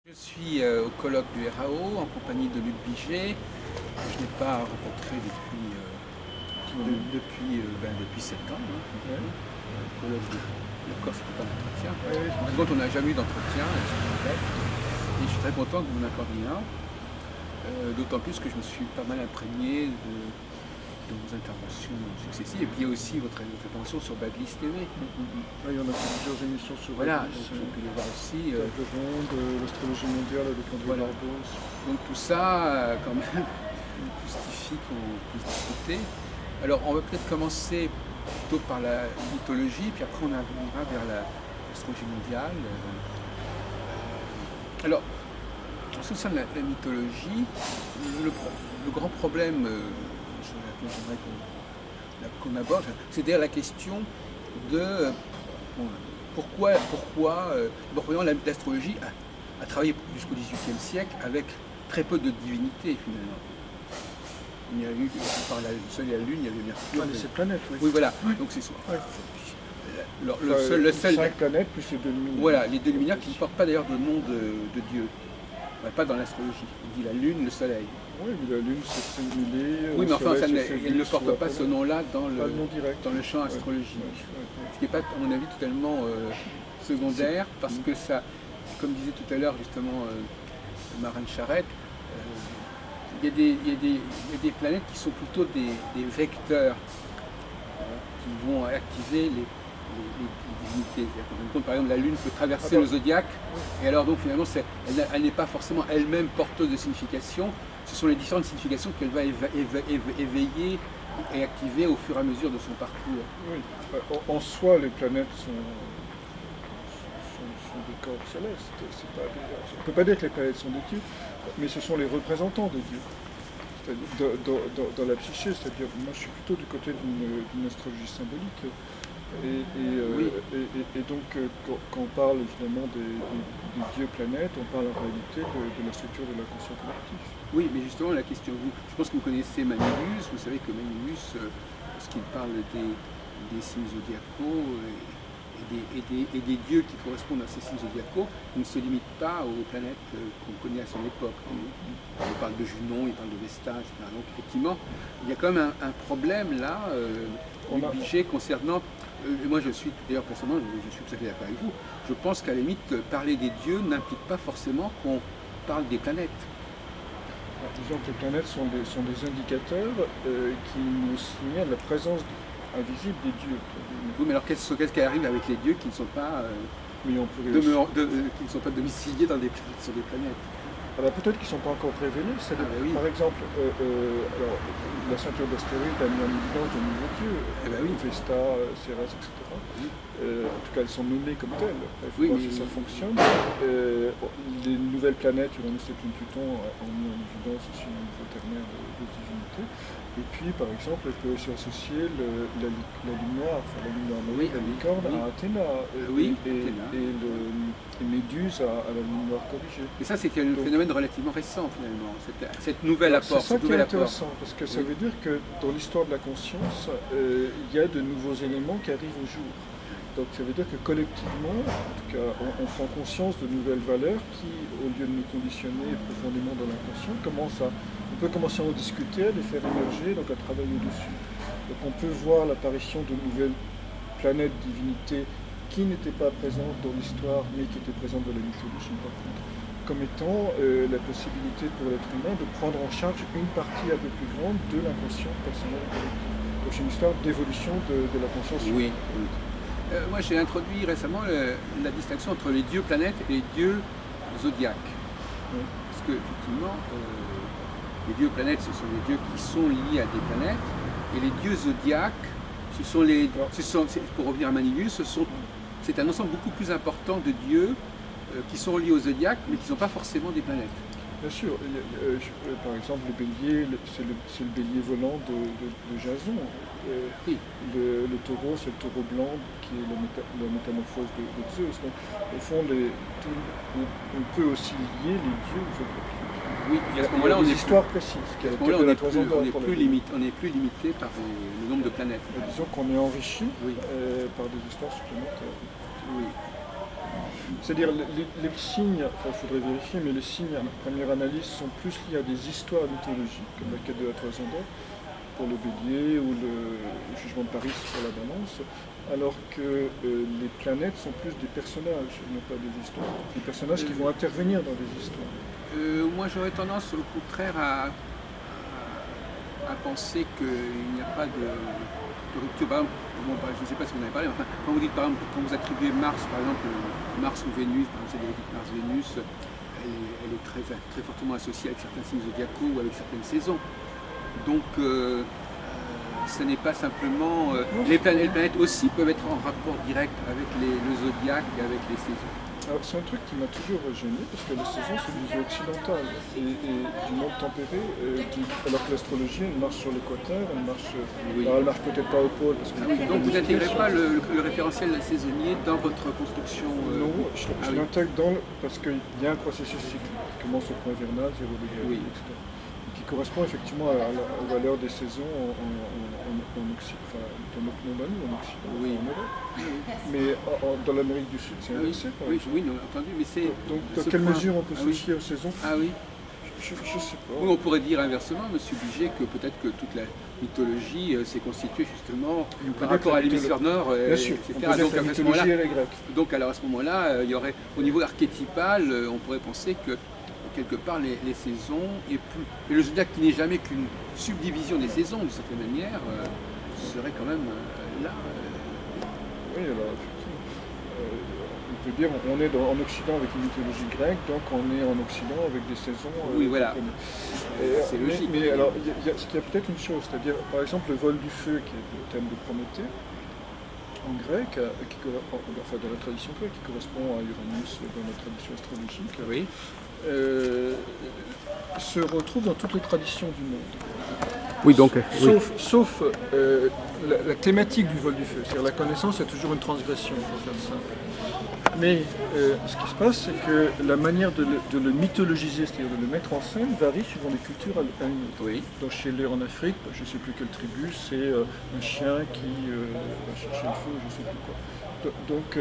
Je suis au colloque du RAO en compagnie de Luc Biget. Je n'ai pas rencontré depuis septembre. Le colloque d'accord, c'était pas d'entretien. Par contre, on n'a jamais eu d'entretien. Et je suis très content que vous m'en accordiez un. D'autant plus que je me suis pas mal imprégné de vos interventions successives. Et puis il y a aussi votre intervention sur Badlist TV. Il y en a plusieurs émissions sur Voilà, Badlist, j'ai pu les voir aussi. Table ronde, l'astrologie mondiale avec André Barbos. Donc tout ça, quand même, justifie qu'on puisse discuter. Alors on va peut-être commencer plutôt par la mythologie, puis après on ira vers l'astrologie mondiale. Alors, en ce qui concerne la mythologie, le grand problème sur lequel j'aimerais qu'on aborde, c'est d'ailleurs la question de pourquoi l'astrologie a travaillé jusqu'au XVIIIe siècle avec très peu de divinités finalement. Il y a eu, par le Soleil et la Lune, il y avait Mercure. Ces planètes, oui. Oui, voilà. Oui. Donc c'est ça. Ouais. Le seul. 5 planètes plus les 2 luminaires. Voilà, les 2 luminaires qui ne portent pas d'ailleurs de nom de Dieu. Pas dans l'astrologie. On dit la Lune, le Soleil. Oui, mais la Lune c'est singulier. Oui, mais enfin, elle ne porte pas ce ce nom-là dans le champ astrologique. astrologique. Ce qui n'est pas, à mon avis, totalement secondaire, parce que ça, comme disait tout à l'heure justement Marine Charette, il y a des planètes qui sont plutôt des vecteurs qui vont activer les divinités. Par exemple, la Lune peut traverser le zodiaque, et alors donc finalement, elle n'est pas forcément elle-même porteuse de signification. Ce sont les différentes significations qu'elle va éveiller et activer au fur et à mesure de son parcours. Oui, en soi, les planètes sont des corps célestes. On ne peut pas dire que les planètes sont des dieux, mais ce sont les représentants de Dieu. Dans la psyché, c'est-à-dire, moi je suis plutôt du côté d'une astrologie symbolique. Et donc, quand on parle évidemment des dieux planètes, on parle en réalité de la structure de l'inconscient collectif. Oui, mais justement, la question, je pense que vous connaissez Manilius, vous savez que Manilius, lorsqu'il parle des signes zodiacaux et des dieux qui correspondent à ces signes zodiacaux, il ne se limite pas aux planètes qu'on connaît à son époque. Il parle de Junon, il parle de Vesta, etc. Donc effectivement, il y a quand même un problème là, obligé concernant. Moi je suis, d'ailleurs personnellement, je suis tout à fait d'accord avec vous, je pense qu'à la limite, parler des dieux n'implique pas forcément qu'on parle des planètes. Disons que les planètes sont des indicateurs qui nous signalent la présence invisible des dieux. Oui, mais alors qu'est-ce qui arrive avec les dieux qui ne sont pas, qui ne sont pas domiciliés sur des planètes? Alors peut-être qu'ils ne sont pas encore révélés. Oui. Par exemple, alors, la ceinture d'astéroïdes a mis en évidence de nouveaux dieux, Vesta, Céres, etc. En tout cas, elles sont nommées comme telles. Il faut voir si ça fonctionne. Les nouvelles planètes, Uranus, Neptune, Pluton, ont mis en évidence aussi un nouveau ternaire de divinité. Et puis, par exemple, elle peut aussi associer la lune noire, enfin la lune noire, la licorne à Athéna, et Méduse à la lune noire corrigée. Et ça, c'est un phénomène relativement récent, finalement, cette nouvelle apport. C'est ça qui est intéressant, parce que ça veut dire que dans l'histoire de la conscience, il y a de nouveaux éléments qui arrivent au jour. Donc ça veut dire que collectivement, en tout cas, on prend conscience de nouvelles valeurs qui, au lieu de nous conditionner profondément dans l'inconscient, on peut commencer à en discuter, à les faire émerger, donc à travailler dessus. Donc on peut voir l'apparition de nouvelles planètes, divinités, qui n'étaient pas présentes dans l'histoire, mais qui étaient présentes dans la mythologie, par contre, comme étant la possibilité pour l'être humain de prendre en charge une partie un peu plus grande de l'inconscient personnel et collectif. Donc c'est une histoire d'évolution de la conscience humaine. Oui. Moi, j'ai introduit récemment la distinction entre les dieux planètes et les dieux zodiaques. Oui. Parce que, effectivement, les dieux planètes, ce sont les dieux qui sont liés à des planètes, et les dieux zodiaques, pour revenir à Manilius, c'est un ensemble beaucoup plus important de dieux qui sont liés au zodiaque, mais qui ne sont pas forcément des planètes. Bien sûr, par exemple le bélier, c'est le bélier volant de Jason. Le taureau, c'est le taureau blanc qui est la métamorphose de Zeus. Donc, au fond, on peut aussi lier les dieux aux autres. Oui, à ce moment-là, on est histoire précise. On n'est plus limité par le nombre de planètes. Disons qu'on est enrichi par des histoires supplémentaires. Oui. C'est-à-dire les signes, il faudrait vérifier, mais les signes à première analyse sont plus liés à des histoires mythologiques, comme la quête de la toison d'or pour le bélier ou le jugement de Paris pour la balance, alors que les planètes sont plus des personnages, non pas des histoires. Des personnages qui vont intervenir dans des histoires. Moi j'aurais tendance au contraire à penser qu'il n'y a pas de rupture. Par exemple, je ne sais pas si vous en avez parlé, mais enfin, quand vous dites par exemple, quand vous attribuez Mars, par exemple, Mars ou Vénus, par exemple, c'est l'hérétique Mars-Vénus, elle est très, très fortement associée avec certains signes zodiacaux ou avec certaines saisons. Donc, ce n'est pas simplement. Les planètes aussi peuvent être en rapport direct avec le zodiaque et avec les saisons. Alors, c'est un truc qui m'a toujours gêné, parce que les saisons, c'est du jeu occidental et du monde tempéré, alors que l'astrologie, elle marche sur l'équateur, elle marche. Oui. Alors, elle marche peut-être pas au pôle. Parce que donc, vous n'intégrez pas le référentiel saisonnier dans votre construction Non, je l'intègre parce qu'il y a un processus cyclique qui commence au point vernal, 0 degré, etc. Qui correspond effectivement aux valeurs des saisons en Occident, enfin, dans notre monde à nous, en Occident, en Europe. Mais dans l'Amérique du Sud, c'est inversé. Oui, entendu, mais c'est. Donc, dans quelle mesure on peut se fier aux saisons? Ah oui. Je ne sais pas. Oui, on pourrait dire inversement, Monsieur Biget, que peut-être que toute la mythologie s'est constituée justement par rapport à l'hémisphère nord, etc. Donc, la mythologie, elle est grecque. Donc alors à ce moment-là, il y aurait, au niveau archétypal, on pourrait penser que quelque part les saisons et le zodiaque qui n'est jamais qu'une subdivision des saisons d'une certaine manière serait quand même là. Oui, alors on peut dire on est en Occident avec une mythologie grecque, donc on est en Occident avec des saisons. Oui, voilà. C'est logique. Mais alors, il y a peut-être une chose, c'est-à-dire par exemple le vol du feu, qui est le thème de Prométhée, en grec, enfin dans la tradition grecque, qui correspond à Uranus dans la tradition astrologique. Oui. Se retrouve dans toutes les traditions du monde. Oui, donc. Sauf la thématique du vol du feu, c'est-à-dire la connaissance est toujours une transgression, pour faire simple. Mais ce qui se passe, c'est que la manière de le mythologiser, c'est-à-dire de le mettre en scène, varie suivant les cultures à une autre. Oui. Donc chez les en Afrique, je ne sais plus quelle tribu, c'est un chien qui va chercher le feu, je ne sais plus quoi. Donc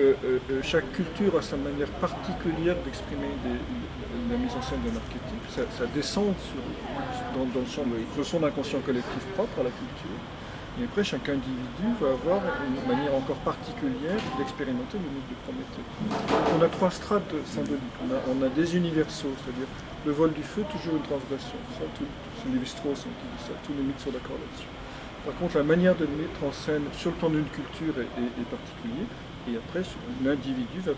chaque culture a sa manière particulière d'exprimer la mise en scène d'un archétype. Ça descend dans son inconscient collectif propre à la culture. Et après, chaque individu va avoir une manière encore particulière d'expérimenter le mythe de Prométhée. On a 3 strates symboliques. On a des universaux, c'est-à-dire le vol du feu, toujours une transgression. C'est Lévi-Strauss qui dit ça, tous les mythes sont d'accord là-dessus. Par contre, la manière de le mettre en scène sur le plan d'une culture est particulière. Et après, l'individu va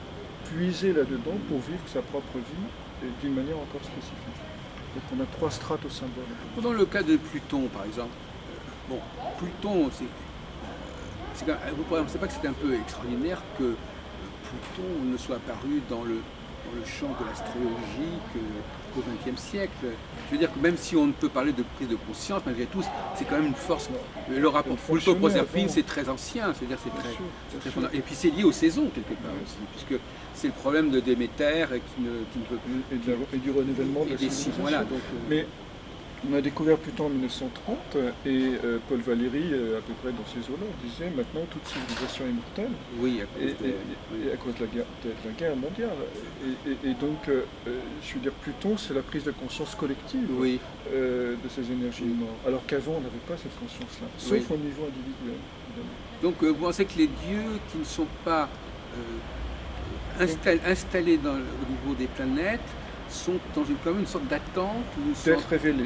puiser là-dedans pour vivre sa propre vie d'une manière encore spécifique. Donc on a 3 strates au symbole. Dans le cas de Pluton, par exemple, Pluton, vous pourrez penser pas que c'est un peu extraordinaire que Pluton ne soit apparu dans le champ de l'astrologie qu'au XXe siècle. Je veux dire que même si on ne peut parler de prise de conscience, malgré tout, c'est quand même une force. Le rapport Pluton-Proserpine, c'est très ancien, c'est-à-dire c'est très fondamental. Et puis c'est lié aux saisons quelque part aussi, puisque c'est le problème de Déméter qui ne peut plus. Et du renouvellement de la civilisation. Voilà, mais on a découvert Pluton en 1930 et Paul Valéry, à peu près dans ces eaux-là, disait maintenant toute civilisation est mortelle. Oui, à cause de la guerre mondiale. Et donc, je veux dire, Pluton, c'est la prise de conscience collective de ces énergies mortes. Alors qu'avant, on n'avait pas cette conscience-là, sauf au niveau individuel. Donc, vous pensez que les dieux qui ne sont pas installés au niveau des planètes sont dans quand même une sorte d'attente d'être révélés.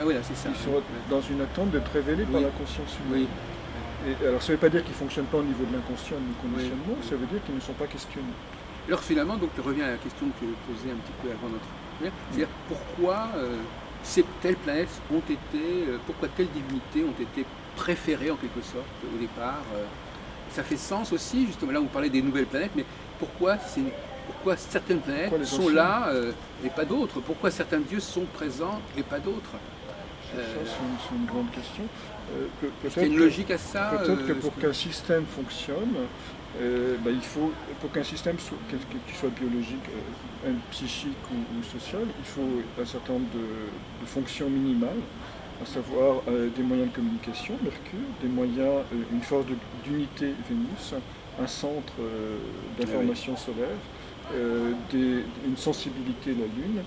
Voilà, c'est ça. Ils sont dans une attente d'être révélés par la conscience humaine. Et alors ça ne veut pas dire qu'ils ne fonctionnent pas au niveau de l'inconscient, du conditionnement, ça veut dire qu'ils ne sont pas questionnés. Alors finalement, donc, je reviens à la question que je posais un petit peu avant notre première, c'est-à-dire pourquoi telles planètes ont été, pourquoi telles divinités ont été préférées en quelque sorte au départ. Ça fait sens aussi, justement, là vous parlez des nouvelles planètes, mais pourquoi certaines planètes sont là et pas d'autres? Pourquoi certains dieux sont présents et pas d'autres? C'est une grande question. Il y a une logique à ça. Peut-être que pour qu'un système fonctionne, il faut, pour qu'un système qu'il soit biologique, psychique ou social, il faut un certain nombre de fonctions minimales, à savoir des moyens de communication, Mercure, des moyens, une force d'unité, Vénus, un centre d'information solaire, une sensibilité de la Lune,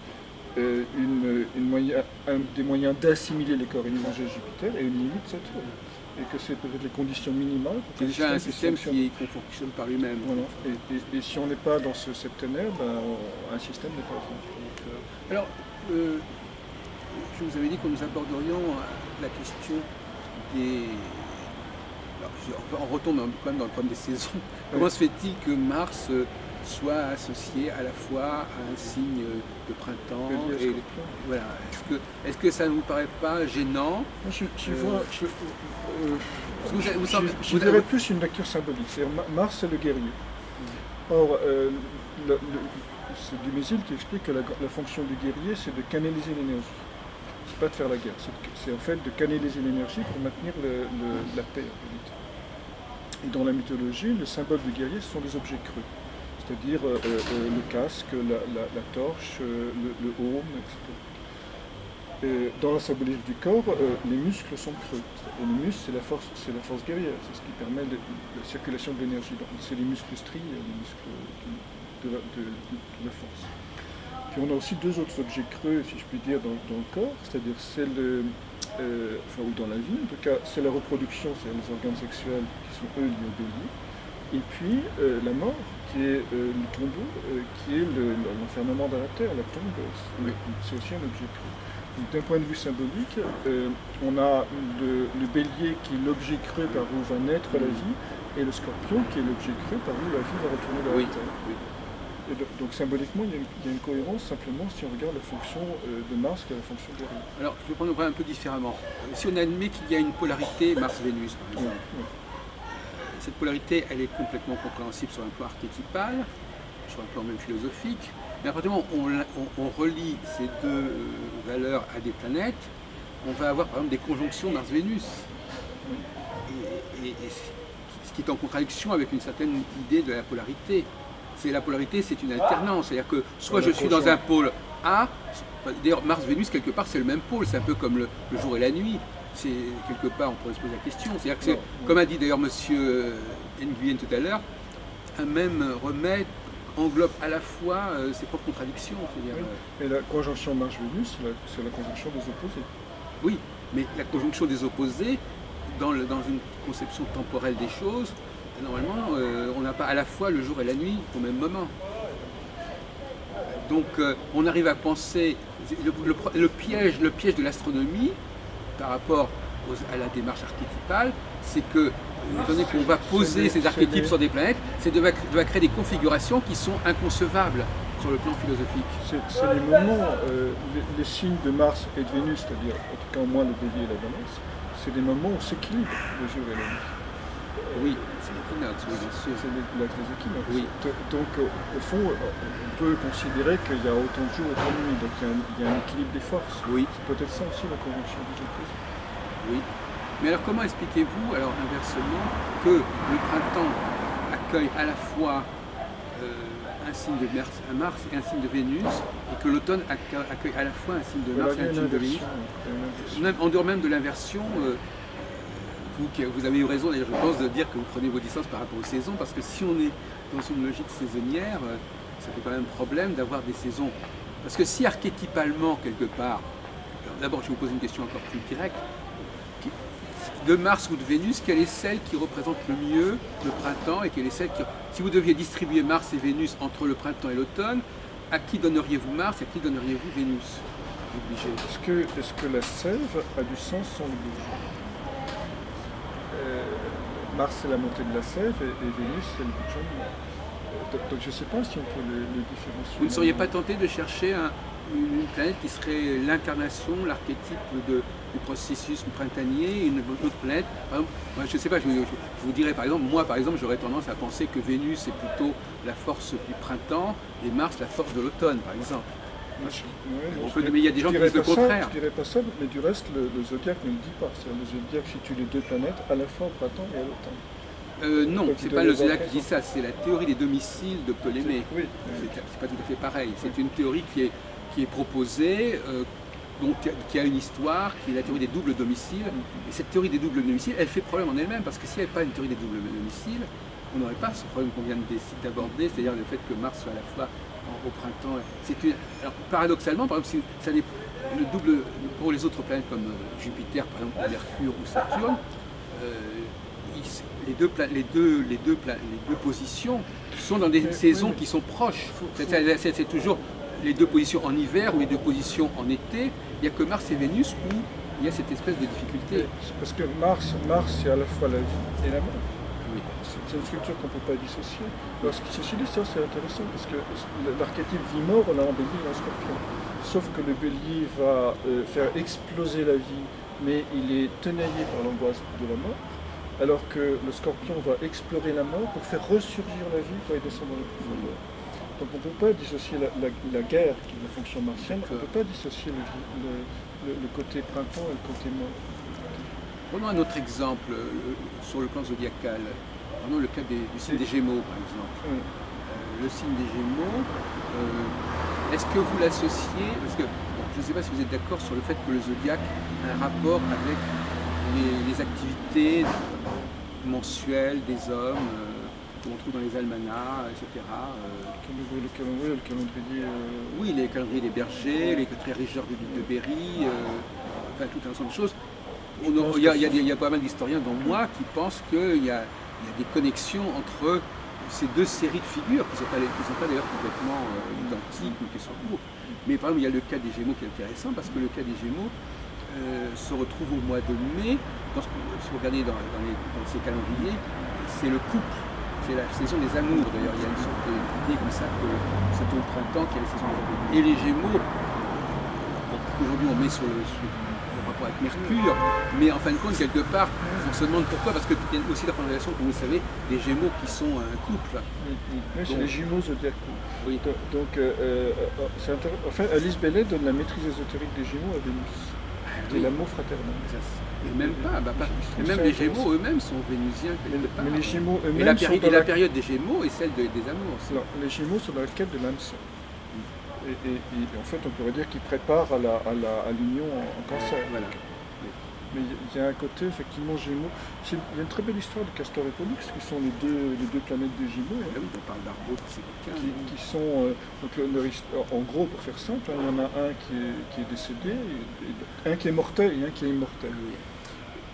des moyens d'assimiler les corps énergés de Jupiter et une limite Saturne. Et que c'est peut-être les conditions minimales pour que déjà un système qui fonctionne par lui-même. Voilà. Et si on n'est pas dans ce septénaire, un système n'est pas fait. Alors, je vous avais dit que nous aborderions la question des... Alors, on retombe quand même dans le problème des saisons. Comment se fait-il que Mars soit associé à la fois à un signe de printemps et voilà. Est-ce que ça ne vous paraît pas gênant? Je dirais plus une lecture symbolique. Mars, c'est le guerrier. Or, c'est Dumézil qui explique que la fonction du guerrier, c'est de canaliser l'énergie. C'est pas de faire la guerre, c'est en fait de canaliser l'énergie pour maintenir la paix. Et dans la mythologie, le symbole du guerrier, ce sont les objets creux. C'est-à-dire le casque, la torche, le aume, etc. Et dans la symbolique du corps, les muscles sont creux. Et les muscles, c'est la force guerrière, c'est ce qui permet la circulation de l'énergie. C'est les muscles stries, les muscles de la force. Puis on a aussi deux autres objets creux, si je puis dire, dans le corps, c'est-à-dire ou dans la vie, en tout cas, c'est la reproduction, c'est les organes sexuels qui sont eux liés au bélier. Et puis la mort, qui est le tombeau, qui est l'enfermement dans la terre, la tombe, c'est aussi un objet creux. D'un point de vue symbolique, on a le bélier qui est l'objet creux par où va naître la vie, et le scorpion qui est l'objet creux par où la vie va retourner dans la terre. Oui. Et donc symboliquement, il y a une cohérence simplement si on regarde la fonction de Mars qui est la fonction guerrier. Alors, je vais prendre le problème un peu différemment. Si on admet qu'il y a une polarité Mars-Vénus, par exemple, cette polarité, elle est complètement compréhensible sur un plan archétypal, sur un plan même philosophique. Mais à partir du moment où on relie ces deux valeurs à des planètes, on va avoir par exemple des conjonctions Mars-Vénus. Et ce qui est en contradiction avec une certaine idée de la polarité. La polarité, c'est une alternance. C'est-à-dire que soit je suis dans un pôle A, d'ailleurs Mars-Vénus, quelque part, c'est le même pôle. C'est un peu comme le jour et la nuit. C'est quelque part, on pourrait se poser la question. C'est-à-dire que, comme a dit d'ailleurs M. Nguyen tout à l'heure, un même remède englobe à la fois ses propres contradictions. Et la conjonction Mars-Vénus, c'est la conjonction des opposés. Oui, mais la conjonction des opposés, dans une conception temporelle des choses, normalement, on n'a pas à la fois le jour et la nuit au même moment. Donc, on arrive à penser le piège de l'astronomie par rapport à la démarche archétypale, c'est que, étant donné qu'on va poser ces archétypes sur des planètes, c'est de créer des configurations qui sont inconcevables sur le plan philosophique. C'est les moments, les signes de Mars et de Vénus, c'est-à-dire en tout cas au moins le bélier et la balance, c'est des moments où s'équilibrent le jour et la nuit. Oui, c'est l'équinoxe, oui, bien sûr. C'est l'axe des équinoxes. Oui. Donc, au fond, on peut considérer qu'il y a autant de jours, autant de nuits, donc il y a un équilibre des forces. Oui. C'est peut-être ça aussi la conjonction des opposés. Oui. Mais alors, comment expliquez-vous, alors inversement, que le printemps accueille à la fois un signe de Mars et un signe de Vénus, et que l'automne accueille à la fois un signe de Mars et un signe de Vénus? En dehors même de l'inversion, vous avez eu raison d'ailleurs, je pense, de dire que vous prenez vos distances par rapport aux saisons, parce que si on est dans une logique saisonnière, ça fait quand même problème d'avoir des saisons. Parce que si archétypalement, quelque part, d'abord je vais vous poser une question encore plus directe, de Mars ou de Vénus, quelle est celle qui représente le mieux le printemps, et quelle est celle qui... Si vous deviez distribuer Mars et Vénus entre le printemps et l'automne, à qui donneriez-vous Mars et à qui donneriez-vous Vénus? Obligé. Est-ce que la sève a du sens sans le bourgeon? Mars, c'est la montée de la sève et Vénus, c'est le bourgeonnement. Donc je ne sais pas si on peut les différencier. Vous ne seriez pas tenté de chercher une planète qui serait l'incarnation, l'archétype du processus printanier, une autre planète? Par exemple, je ne sais pas, je vous dirais par exemple, moi par exemple, j'aurais tendance à penser que Vénus est plutôt la force du printemps et Mars la force de l'automne, par exemple. Mais il y a des gens qui disent le contraire. Je ne dirais pas ça, mais du reste, le zodiaque ne le dit pas. Le zodiaque situe les deux planètes à la fois au printemps et à l'automne. Non, ce n'est pas le zodiaque qui dit ça, c'est la théorie des domiciles de Ptolémée. Oui. C'est pas tout à fait pareil. C'est une théorie qui est proposée, donc, qui a une histoire, qui est la théorie des doubles domiciles. Et cette théorie des doubles domiciles, elle fait problème en elle-même, parce que si elle n'est pas une théorie des doubles domiciles, on n'aurait pas ce problème qu'on vient d'aborder, c'est-à-dire le fait que Mars soit à la fois au printemps. Alors, paradoxalement, par exemple, si ça le double pour les autres planètes comme Jupiter, par exemple, ou Mercure ou Saturne, les deux positions sont dans des saisons qui sont proches. C'est toujours les deux positions en hiver ou les deux positions en été. Il n'y a que Mars et Vénus où il y a cette espèce de difficulté. Parce que Mars, c'est à la fois la vie et la mort. Oui. C'est une structure qu'on ne peut pas dissocier. Alors, ceci dit, ça c'est intéressant parce que l'archétype vie-mort, on l'a en bélier et en scorpion. Sauf que le bélier va faire exploser la vie, mais il est tenaillé par l'angoisse de la mort, alors que le scorpion va explorer la mort pour faire ressurgir la vie quand il descend dans les profondeurs. Donc on ne peut pas dissocier la guerre, qui est la fonction martienne, on ne peut pas dissocier le côté printemps et le côté mort. Prenons un autre exemple sur le plan zodiacal. Prenons le cas du signe des Gémeaux, par exemple. Le signe des Gémeaux, est-ce que vous l'associez, parce que je ne sais pas si vous êtes d'accord sur le fait que le zodiaque a un rapport avec les activités mensuelles des hommes, qu'on trouve dans les almanachs, etc. Le calendrier. Oui, les calendriers des bergers, les très riches du duc de Berry, enfin tout un ensemble de choses. Il y a pas mal d'historiens, dont moi, qui pensent qu'il y a des connexions entre ces deux séries de figures, qui ne sont pas d'ailleurs complètement identiques ou qui sont courtes. Mais par exemple, il y a le cas des Gémeaux qui est intéressant, parce que le cas des Gémeaux se retrouve au mois de mai. Si vous regardez dans ces calendriers, c'est le couple, c'est la saison des amours. D'ailleurs, il y a une sorte d'idée comme ça que c'est au printemps qu'il y a la saison des amours. Et les Gémeaux, aujourd'hui on met sur le rapport avec Mercure, mais en fin de compte, quelque part, on se demande pourquoi, parce qu'il y a aussi la relation, comme vous le savez, des Gémeaux qui sont un couple. Oui, c'est les jumeaux zodiacaux. Oui. Donc, c'est intéressant. Enfin, Alice Bellet donne la maîtrise ésotérique des Gémeaux à Vénus, qui est l'amour fraternel. Et même et même les Gémeaux eux-mêmes sont vénusiens quelque part. Mais les Gémeaux eux-mêmes et la période des Gémeaux est celle des amours. Non, les Gémeaux sont dans la quête de l'âme sœur. Et en fait, on pourrait dire qu'ils préparent à l'union en cancer. Voilà. Mais il y a un côté, effectivement, Gémeaux. Il y a une très belle histoire de Castor et Pollux, qui sont les deux planètes des Gémeaux. Là, on parle d'Arbaud, c'est qui sont, en gros, pour faire simple, il y en a un qui est décédé, un qui est mortel et un qui est immortel.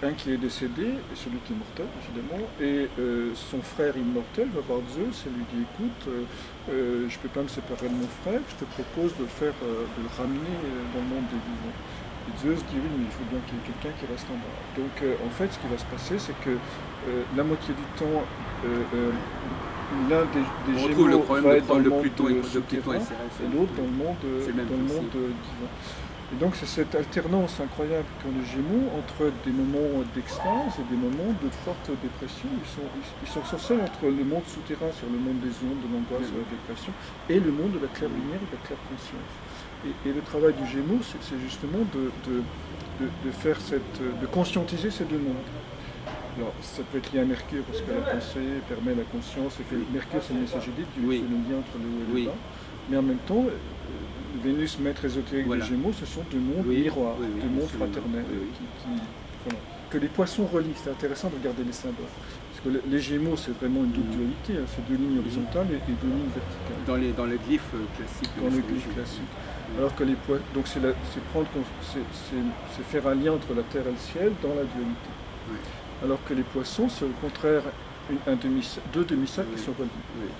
Un qui est décédé, celui qui est mortel évidemment, et son frère immortel va voir Zeus et lui dit écoute, je ne peux pas me séparer de mon frère, je te propose de le ramener dans le monde des vivants. Et Zeus dit oui, mais il faut bien qu'il y ait quelqu'un qui reste en bas. Donc en fait ce qui va se passer c'est que la moitié du temps l'un des Gémeaux va être dans le monde souterrain et l'autre dans le monde divin. Et donc c'est cette alternance incroyable qu'ont les Gémeaux entre des moments d'extase et des moments de forte dépression. Ils sont censés entre le monde souterrain, sur le monde des ondes, de l'angoisse, de la dépression, et le monde de la claire lumière et de la claire conscience. Et le travail du Gémeaux, c'est justement de conscientiser ces deux mondes. Alors ça peut être lié à Mercure parce que la pensée permet la conscience, et Mercure c'est le messager dit, c'est le lien entre le haut et le bas. Mais en même temps, Vénus, maître ésotérique des Gémeaux, ce sont deux mondes miroirs, deux mondes fraternels, que les poissons relient. C'est intéressant de regarder les symboles. Parce que les Gémeaux, c'est vraiment une double dualité, c'est deux lignes horizontales et deux lignes verticales. Dans le glyphe classique. Dans le glyphe classique. Alors que les poissons, donc c'est faire un lien entre la terre et le ciel dans la dualité. Oui. Alors que les poissons, c'est au contraire deux demi-cercles qui sont reliés.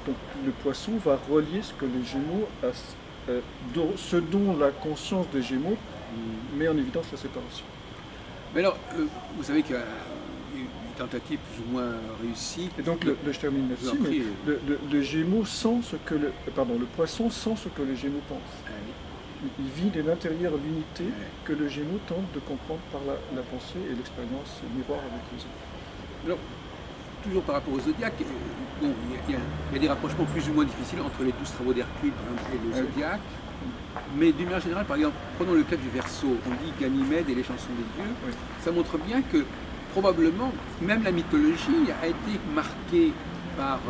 Donc le poisson va relier ce que les Gémeaux, ce dont la conscience des Gémeaux met en évidence la séparation. Mais alors, vous savez qu'il y a une tentative plus ou moins réussie. Et donc je termine là-dessus, mais le Gémeaux sent le poisson sent ce que les Gémeaux pensent. Il vit de l'intérieur l'unité que le Gémeaux tente de comprendre par la pensée et l'expérience miroir avec les autres. Alors, toujours par rapport au zodiaque, il y a des rapprochements plus ou moins difficiles entre les 12 travaux d'Hercule et le zodiaque. Mais d'une manière générale, par exemple, prenons le cas du Verseau, on dit Ganymède et les chansons des dieux, ça montre bien que probablement même la mythologie a été marquée par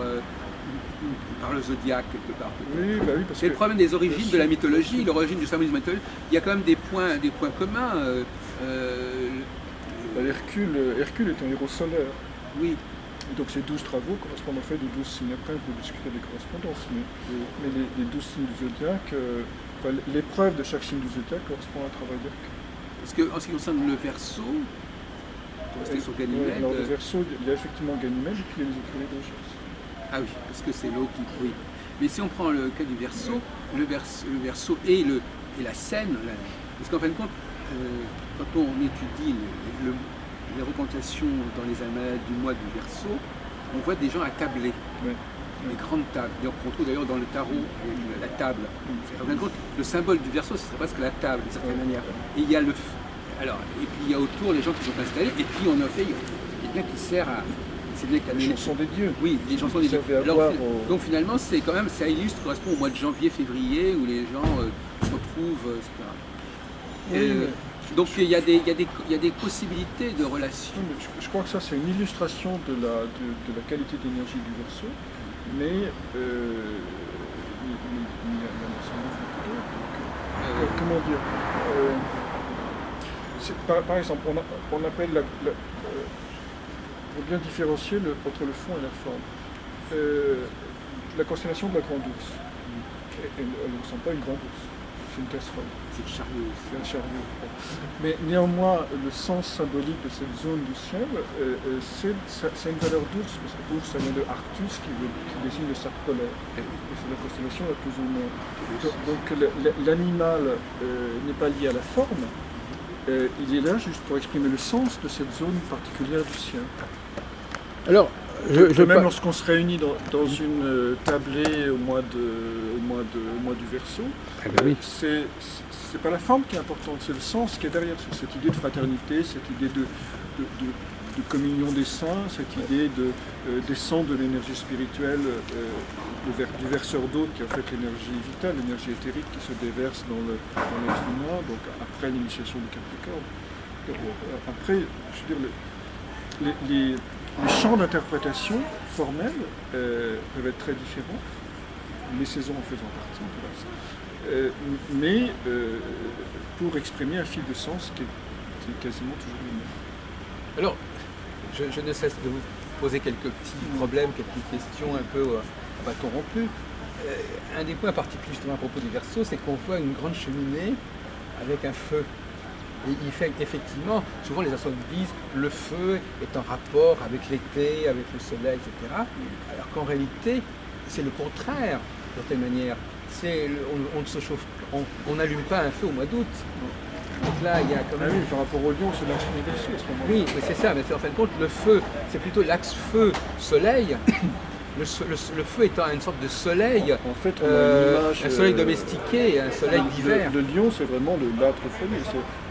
le zodiaque quelque part. Oui, parce c'est le problème des origines de la mythologie, l'origine du symbolisme mythologique. Il y a quand même des points communs. Hercule est un héros solaire. Oui. Et donc ces 12 travaux correspondent en fait aux 12 signes. Après, on peut discuter des correspondances, mais les 12 signes du zodiaque, l'épreuve de chaque signe du zodiaque correspond à un travail d'Hercule. Parce qu'en ce qui concerne le Verseau, pour rester sur Ganymède... alors le Verseau, il y a effectivement Ganymède et puis il y a les écuries d'Augias. Ah oui, parce que c'est l'eau qui... Oui. Mais si on prend le cas du Verseau, le Verseau et la scène, parce qu'en fin de compte, quand on étudie les représentations dans les almanachs du mois du Verseau, on voit des gens attablés. Ouais. Les grandes tables. On retrouve d'ailleurs dans le tarot la table. En fin de compte, le symbole du Verseau, ce serait presque la table, d'une certaine manière. Et il y a et puis il y a autour les gens qui sont installés, et puis on a fait quelqu'un qui sert à... C'est bien les chansons des dieux. Oui, les chansons des dieux. Donc finalement, ça correspond au mois de janvier, février, où les gens se retrouvent, etc. Donc il y a des possibilités de relations. Je crois que ça, c'est une illustration de la qualité d'énergie du Verseau, mais comment dire, par exemple, on appelle pour bien différencier entre le fond et la forme, la constellation de la Grande Ourse. Elle ne ressemble pas à une grande ours, c'est une casserole. C'est le chariot. C'est un chariot. Mais néanmoins, le sens symbolique de cette zone du ciel, c'est une valeur d'ours, parce que ours, ça vient de Arctus, qui désigne le cercle polaire. Et c'est la constellation la plus au nord. Donc l'animal n'est pas lié à la forme, il est là juste pour exprimer le sens de cette zone particulière du ciel. Alors, même lorsqu'on se réunit dans une tablée au mois du Verseau, oui. C'est pas la forme qui est importante, c'est le sens qui est derrière, c'est cette idée de fraternité, cette idée de communion des saints, cette idée de descente de l'énergie spirituelle du verseur d'eau qui est en fait l'énergie vitale, l'énergie éthérique qui se déverse dans l'être humain, donc après l'initiation du Capricorne. Après, je veux dire, les champs d'interprétation formels peuvent être très différents, les saisons en faisant partie du reste. Mais pour exprimer un fil de sens qui est quasiment toujours le même. Alors, je ne cesse de vous poser quelques petits problèmes, quelques questions un peu bâton rompu. Un des points particuliers justement à propos du Verseau, c'est qu'on voit une grande cheminée avec un feu. Et il fait effectivement, souvent les astronomes disent le feu est en rapport avec l'été, avec le soleil, etc. Alors qu'en réalité, c'est le contraire, d'une certaine manière. On ne se chauffe, on n'allume pas un feu au mois d'août. Donc là, il y a quand même... Ah oui, par rapport au lion, c'est l'axe Verseau à ce moment-là. Oui, c'est ça, mais en fin de compte, le feu, c'est plutôt l'axe feu-soleil. Le feu étant une sorte de soleil, en fait, on a une image, un soleil domestiqué, un soleil d'hiver. Le lion, c'est vraiment l'âtre follet.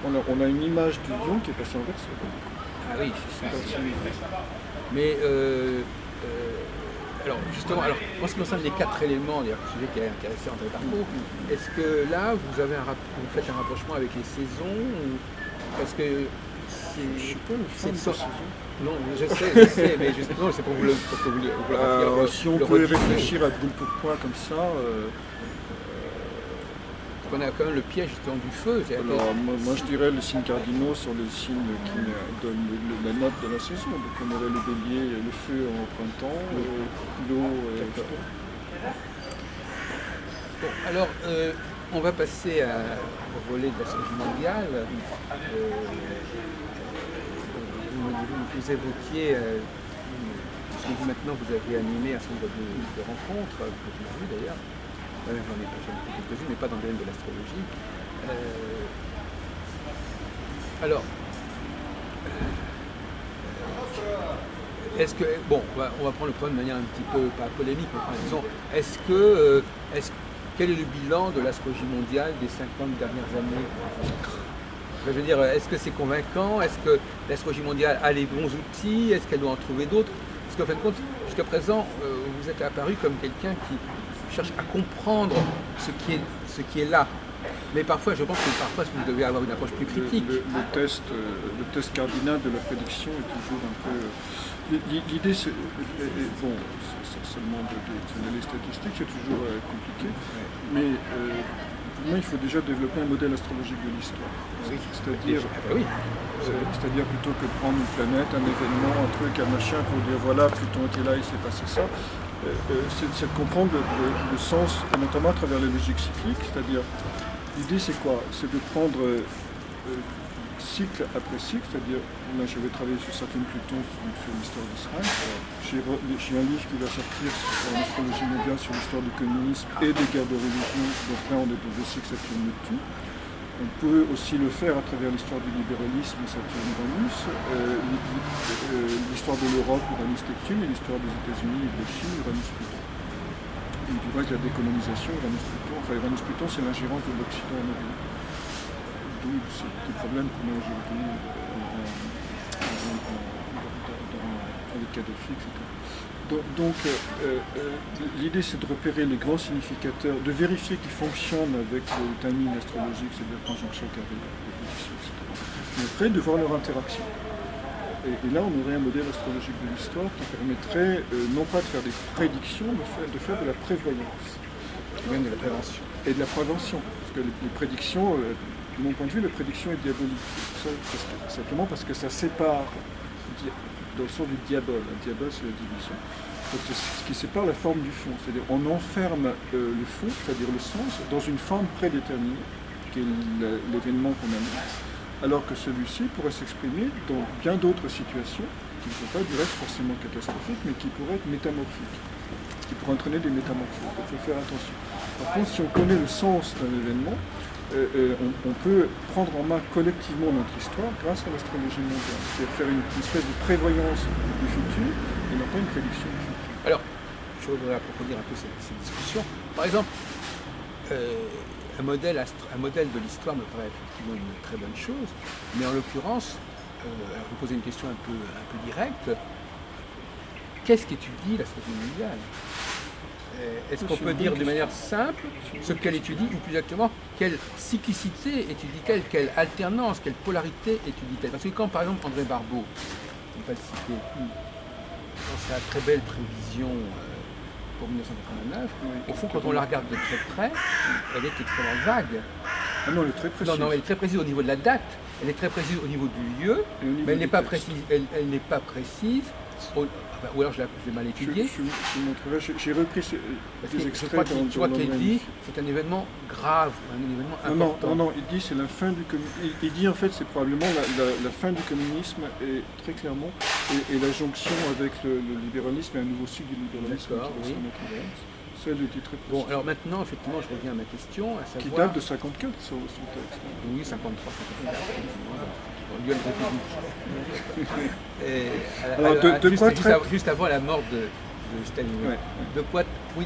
On a une image du lion qui est passée en Verseau. Ah oui, c'est ça. Mais alors justement, en ce qui concerne les 4 éléments, d'ailleurs, le sujet qui est intéressant dans le parcours, est-ce que là, vous faites un rapprochement avec les saisons parce que je ne suis pas le fan de saison. Non, je sais, mais justement, c'est pour vous le si on pouvait réfléchir à brûle pour point comme ça... On a quand même le piège justement du feu. Alors, moi je dirais les signes cardinaux sont les signes qui donnent la note de la saison. Donc on aurait le bélier, le feu en printemps, l'eau... Bon, alors, on va passer au volet de l'astrologie mondiale. Vous évoquiez, parce que vous maintenant vous avez animé un certain nombre de rencontres, que j'ai vues d'ailleurs. J'en ai quelques-unes, mais pas dans le domaine de l'astrologie. Alors, est-ce que, bon, on va prendre le problème de manière un petit peu, pas polémique, mais disons, quel est le bilan de l'astrologie mondiale des 50 dernières années? Je veux dire, est-ce que c'est convaincant? Est-ce que l'astrologie mondiale a les bons outils? Est-ce qu'elle doit en trouver d'autres? Parce qu'en fin de compte, jusqu'à présent, vous êtes apparu comme quelqu'un qui cherche à comprendre ce qui est là. Mais parfois, je pense que vous devez avoir une approche plus critique. Le test cardinal de la prédiction est toujours un peu... L'idée, c'est... Bon, c'est seulement de les statistiques, c'est toujours compliqué. Mais pour moi, il faut déjà développer un modèle astrologique de l'histoire. Oui. C'est-à-dire, Oui. c'est-à-dire plutôt que de prendre une planète, un événement, un truc, un machin, pour dire voilà, Pluton était là, il s'est passé ça, c'est de comprendre le sens, et notamment à travers les logiques cycliques. C'est-à-dire, l'idée c'est quoi? C'est de prendre cycle après cycle, c'est-à-dire, là j'avais travaillé sur Saturne-Pluton, sur l'histoire d'Israël. J'ai un livre qui va sortir sur l'astrologie mondiale, sur l'histoire du communisme et des guerres de religion, donc là on est dans le cycle Saturne-Neptune. On peut aussi le faire à travers l'histoire du libéralisme, Saturne-Uranus, l'histoire de l'Europe, Uranus-Neptune, et l'histoire des États-Unis et de la Chine, Uranus-Pluton. Et du reste, la décolonisation, Uranus-Pluton, enfin Uranus-Pluton, c'est l'ingérence de l'Occident en Orient. D'où ce petit problème qu'on a aujourd'hui avec Kadhafi, etc. Donc, l'idée c'est de repérer les grands significateurs, de vérifier qu'ils fonctionnent avec le timing astrologique, c'est-à-dire conjonction carrée, opposition, etc. Mais après, de voir leur interaction. Et là, on aurait un modèle astrologique de l'histoire qui permettrait non pas de faire des prédictions, mais de faire de la prévoyance. Et même de la prévention. Et de la prévention. Parce que les prédictions, de mon point de vue, la prédiction est diabolique. Simplement parce que ça sépare, dans le sens du diabole. Le diabole, c'est la division. Donc c'est ce qui sépare la forme du fond. C'est-à-dire on enferme le fond, c'est-à-dire le sens, dans une forme prédéterminée, qui est l'événement qu'on annonce, alors que celui-ci pourrait s'exprimer dans bien d'autres situations, qui ne sont pas du reste forcément catastrophiques, mais qui pourraient être métamorphiques, qui pourraient entraîner des métamorphoses. Donc il faut faire attention. Par contre, si on connaît le sens d'un événement, on peut prendre en main collectivement notre histoire grâce à l'astrologie mondiale. C'est-à-dire faire une espèce de prévoyance du futur et non pas une prédiction du futur. Alors, je voudrais approfondir un peu cette discussion. Par exemple, un modèle de l'histoire me paraît effectivement une très bonne chose, mais en l'occurrence, je vais vous poser une question un peu directe. Qu'est-ce qu'étudie l'astrologie mondiale? Est-ce qu'on peut dire de manière simple ce qu'elle étudie, ou plus exactement, quelle cyclicité étudie-t-elle, quelle alternance, quelle polarité étudie-t-elle? Parce que quand, par exemple, André Barbeau, on peut le citer, dans sa très belle prévision pour 1989, au fond, quand on la regarde de très près, elle est extrêmement vague. Ah non, elle est très précise. Non, elle est très précise au niveau de la date, elle est très précise au niveau du lieu, mais elle n'est pas précise. Elle n'est pas précise. Ou alors je l'ai mal étudié. Je montrerai, j'ai repris des extraits. Je crois qu'il dit c'est un événement grave, un événement important. Non, il dit c'est la fin du communisme. Il dit en fait c'est probablement la fin du communisme, et très clairement, et la jonction avec le libéralisme et un nouveau cycle du libéralisme. D'accord, oui. Ça, il le dit très précis. Bon, alors maintenant, effectivement, je reviens à ma question, à savoir... Qui date de 54, son texte. Oui, 53, 54. Lyon République. Juste avant la mort de Staline. Ouais.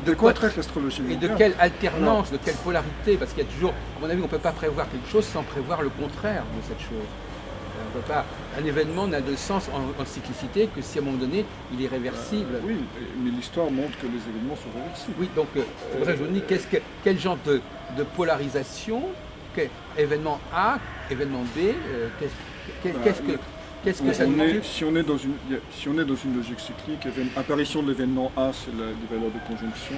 De quoi traite l'astrologie mondiale? Et de quelle alternance, de quelle polarité? Parce qu'il y a toujours, à mon avis, on ne peut pas prévoir quelque chose sans prévoir le contraire de cette chose. On peut pas, un événement n'a de sens en cyclicité que si à un moment donné il est réversible. Oui, mais l'histoire montre que les événements sont réversibles. Oui, donc c'est pour ça que je vous dis quel genre de polarisation, événement A, événement B, qu'est-ce que ça nous dit? Si on est dans une logique cyclique, apparition de l'événement A, c'est les valeurs de conjonction,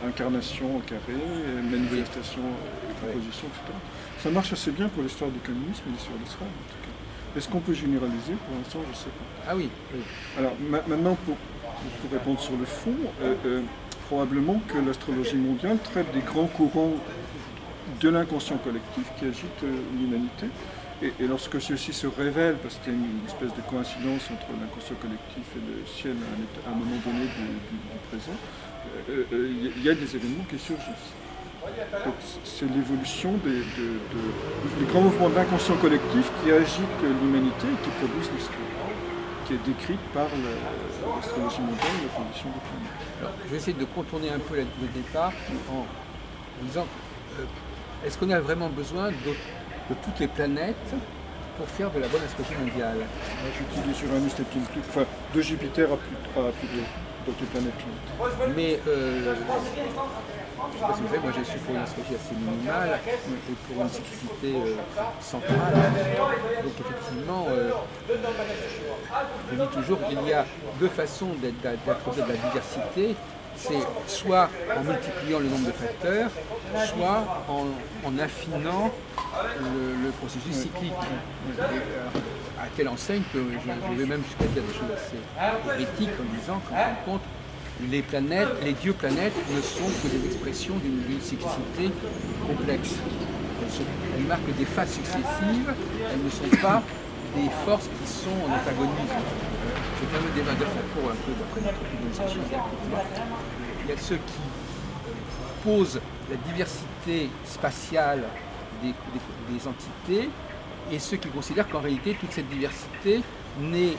incarnation au carré, manifestation, composition, etc. Ça marche assez bien pour l'histoire du communisme et l'histoire d'Israël, en tout cas. Est-ce qu'on peut généraliser? Pour l'instant, je ne sais pas. Ah oui. Alors maintenant, pour répondre sur le fond, probablement que l'astrologie mondiale traite des grands courants de l'inconscient collectif qui agitent l'humanité. Et lorsque ceci se révèle, parce qu'il y a une espèce de coïncidence entre l'inconscient collectif et le ciel à un moment donné du présent, il y a des événements qui surgissent. Donc c'est l'évolution des grands mouvements de l'inconscient collectif qui agitent l'humanité et qui produisent l'histoire, qui est décrite par l'astrologie mondiale et la condition du climat. Alors, je vais essayer de contourner un peu le départ en disant est-ce qu'on a vraiment besoin de toutes les planètes pour faire de la bonne astrologie mondiale? J'utilise Uranus, Neptune, enfin de Jupiter à Pluton, donc les planètes. Mais je ne sais pas si vous savez, moi je suis pour une astrologie assez minimale et pour une cyclicité centrale. Donc effectivement, je dis toujours qu'il y a deux façons d'introduire de la diversité c'est soit en multipliant le nombre de facteurs, soit en affinant le processus cyclique. À telle enseigne que je vais même jusqu'à dire des choses assez hérétiques en disant qu'en fin de compte, les dieux planètes ne sont que des expressions d'une cyclicité complexe. Elles marquent des phases successives, elles ne sont pas des forces qui sont en antagonisme. Ce fameux débat de Foucault, un peu d'après notre organisation, il y a ceux qui posent la diversité spatiale des entités et ceux qui considèrent qu'en réalité toute cette diversité n'est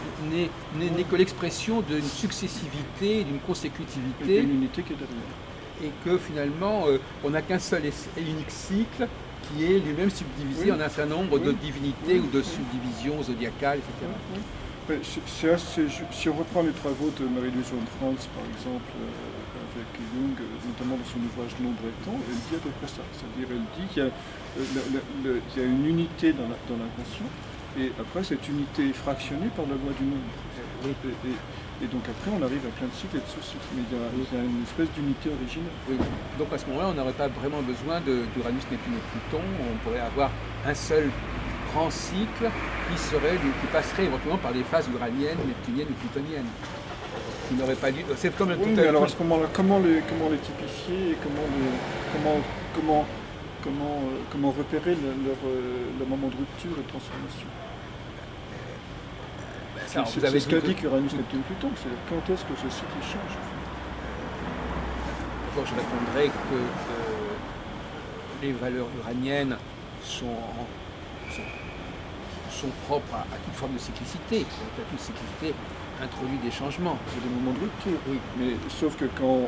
que l'expression d'une successivité, d'une consécutivité. Une unité qui est derrière. Et que finalement on n'a qu'un seul et unique cycle qui est lui-même subdivisé en un certain nombre de divinités ou de subdivisions zodiacales, etc. C'est assez, si on reprend les travaux de Marie-Louise Franz, par exemple, avec Jung, notamment dans son ouvrage Nombre et Temps, elle dit à peu près ça. C'est-à-dire, elle dit qu'il y a une unité dans l'inconscient, et après, cette unité est fractionnée par la loi du nombre. Et donc après, on arrive à plein de cycles et de sous-cycles, mais il y a une espèce d'unité originelle. Oui. Donc à ce moment-là, on n'aurait pas vraiment besoin d'Uranus, Neptune et Pluton. On pourrait avoir un seul grand cycle qui passerait éventuellement par des phases uraniennes, neptuniennes ou plutoniennes. Qui n'auraient pas lieu. C'est comme oui, mais alors à ce moment-là, comment les typifier et comment repérer le moment de rupture et de transformation? C'est ce qu'a dit qu'Uranus, Neptune, Pluton, c'est quand est-ce que ce cycle change? D'abord, je répondrai que les valeurs uraniennes sont propres à toute forme de cyclicité. À toute cyclicité introduit des changements. Il y a des moments de rupture, oui. Mais sauf que en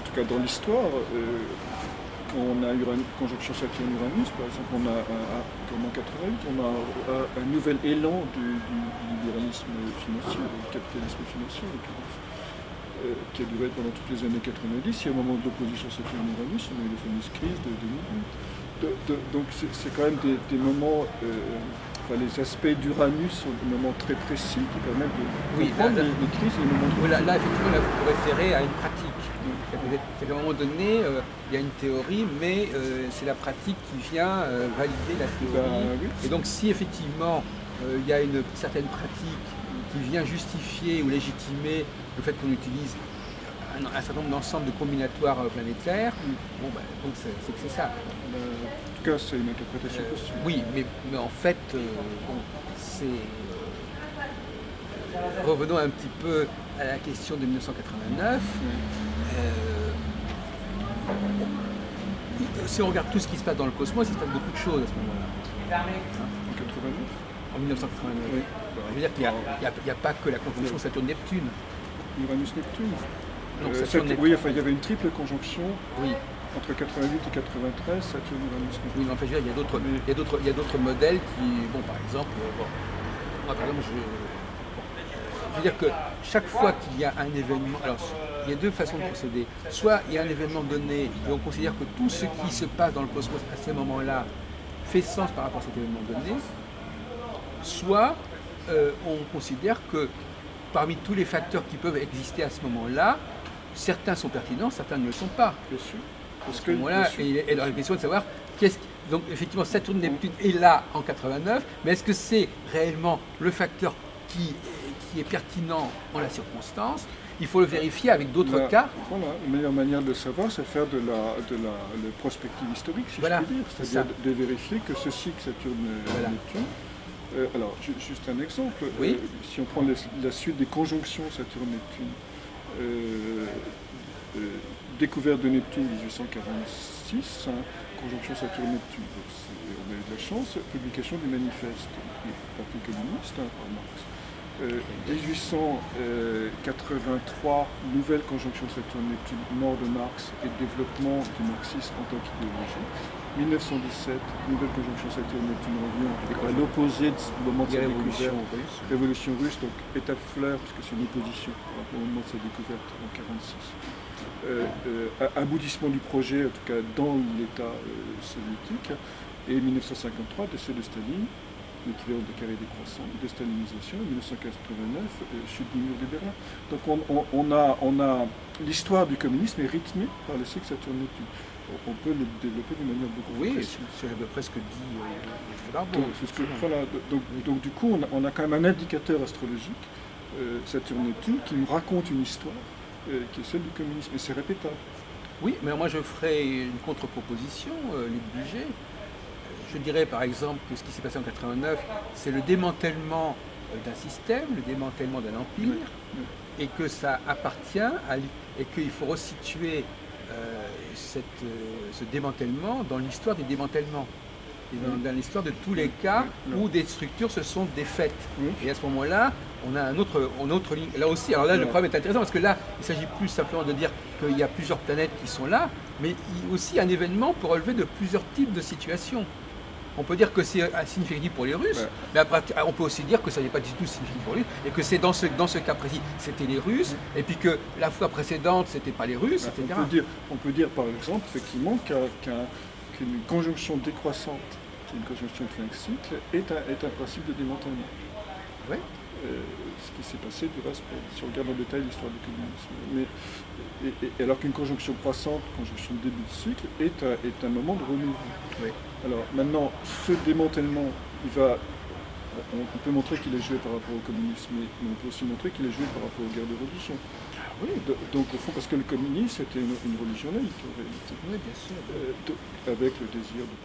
tout cas dans l'histoire, quand on a une conjonction Saturne-Uranus, par exemple, comme en 88, on a un nouvel élan du libéralisme financier, du capitalisme financier, qui a duré pendant toutes les années 90. Et au moment de l'opposition Saturne-Uranus, on a eu les fameuses crises de 2008. Donc c'est quand même des moments, les aspects d'Uranus sont des moments très précis qui permettent de comprendre les crises et les moments de... Là, effectivement, là, vous vous référez à une pratique. C'est qu'à un moment donné, il y a une théorie, mais c'est la pratique qui vient valider la théorie. Oui. Et donc si effectivement il y a une certaine pratique qui vient justifier ou légitimer le fait qu'on utilise un certain nombre d'ensembles de combinatoires planétaires, donc c'est ça. En tout cas, c'est une interprétation possible. Oui, mais en fait, c'est... Revenons un petit peu à la question de 1989. Si on regarde tout ce qui se passe dans le cosmos, il se passe beaucoup de choses à ce moment-là. En 89 ? En 1989. Oui. Je veux dire qu'il n'y a pas que la conjonction Saturne-Neptune. Uranus-Neptune. Oui, enfin, il y avait une triple conjonction entre 88 et 93, Saturne-Uranus-Neptune. Oui, mais enfin, je veux dire, il y a d'autres modèles qui, par exemple, moi, par exemple, je veux dire que chaque fois qu'il y a un événement, alors il y a deux façons de procéder. Soit il y a un événement donné et on considère que tout ce qui se passe dans le cosmos à ce moment-là fait sens par rapport à cet événement donné, soit on considère que parmi tous les facteurs qui peuvent exister à ce moment-là, certains sont pertinents, certains ne le sont pas. Bien sûr. Parce que là, il est la question de savoir donc effectivement Saturne-Neptune est là en 89, mais est-ce que c'est réellement le facteur qui est pertinent en la circonstance? Il faut le vérifier avec d'autres cas. Voilà, la meilleure manière de le savoir, c'est faire de la prospective historique, si je puis dire. C'est-à-dire de vérifier que ce cycle Saturne-Neptune. Alors, juste un exemple. Oui. Si on prend la suite des conjonctions Saturne-Neptune, découverte de Neptune 1846, conjonction Saturne-Neptune. On a eu de la chance, publication du manifeste du Parti communiste par Marx. 1883, nouvelle conjonction Saturne-Neptune, mort de Marx et développement du marxisme en tant qu'idéologie. 1917, nouvelle conjonction Saturne-Neptune revient à l'opposé du moment de sa découverte. Révolution russe, donc étape fleur, puisque c'est une opposition par rapport au moment de sa découverte en 1946. Aboutissement du projet, en tout cas dans l'État soviétique. Et 1953, décès de Staline. l'équivalent de carré décroissant, déstalinisation, en 1989, chute du mur de Berlin. Donc on a l'histoire du communisme est rythmée par le cycle Saturne-Neptune. On peut le développer d'une manière beaucoup plus précise. Oui, j'avais presque dit Larbo. Voilà, donc du coup, on a quand même un indicateur astrologique, Saturne-Neptune, qui nous raconte une histoire qui est celle du communisme, et c'est répétable. Oui, mais moi je ferai une contre-proposition, Luc Buget. Je dirais par exemple que ce qui s'est passé en 89, c'est le démantèlement d'un système, le démantèlement d'un empire, et que ça appartient et qu'il faut resituer ce démantèlement dans l'histoire des démantèlements. Et dans l'histoire de tous les cas où des structures se sont défaites. Et à ce moment-là, on a un autre ligne. Là aussi, alors là, le problème est intéressant parce que là, il s'agit plus simplement de dire qu'il y a plusieurs planètes qui sont là, mais il y a aussi un événement pour relever de plusieurs types de situations. On peut dire que c'est significatif pour les Russes, mais après, on peut aussi dire que ça n'est pas du tout significatif pour les Russes, et que c'est dans ce cas précis, c'était les Russes, et puis que la fois précédente, c'était pas les Russes, etc. On peut dire par exemple, effectivement, qu'une conjonction décroissante, une conjonction de fin de cycle, est un principe de démantèlement. Oui. Ce qui s'est passé du reste, si on regarde en détail l'histoire du communisme. Alors qu'une conjonction croissante, conjonction de début de cycle, est un moment de renouveau. Oui. Alors maintenant, ce démantèlement, on peut montrer qu'il est joué par rapport au communisme, mais on peut aussi montrer qu'il est joué par rapport aux guerres de religion. Oui. Donc au fond, parce que le communisme était une religion laïque en réalité. Oui, bien sûr. Avec le désir de